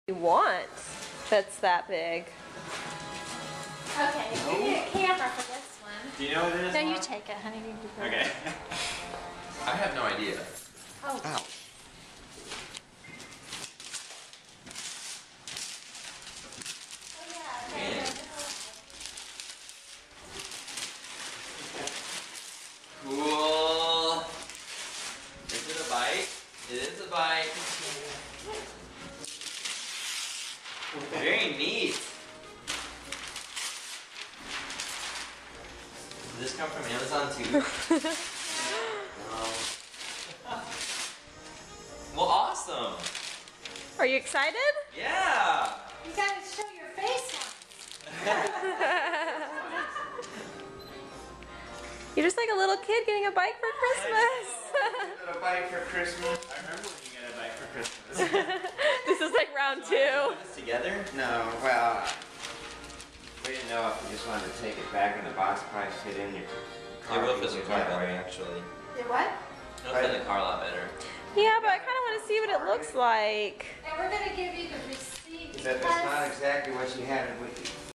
You want that's that big. Okay, we need a camera for this one. Do you know what it is? No, Mom? you take it, honey. You do it. Okay. I have no idea. Oh. Ow. Cool. Is it a bike? It is a bike. Very neat. Did this come from Amazon too? No. Well, awesome. Are you excited? Yeah. You gotta show your face You're just like a little kid getting a bike for Christmas. Get a bike for Christmas. I remember when you got a bike for Christmas. This is like round Put two. this together? No, well, we didn't know if we just wanted to take it back in the box, probably fit in your car. It will fit in the car that better, way. actually. on. Did what? It'll fit in the car a lot better. Yeah, but I kind of want to see what it looks like. And we're gonna give you the receipt That's because not exactly what you had with you.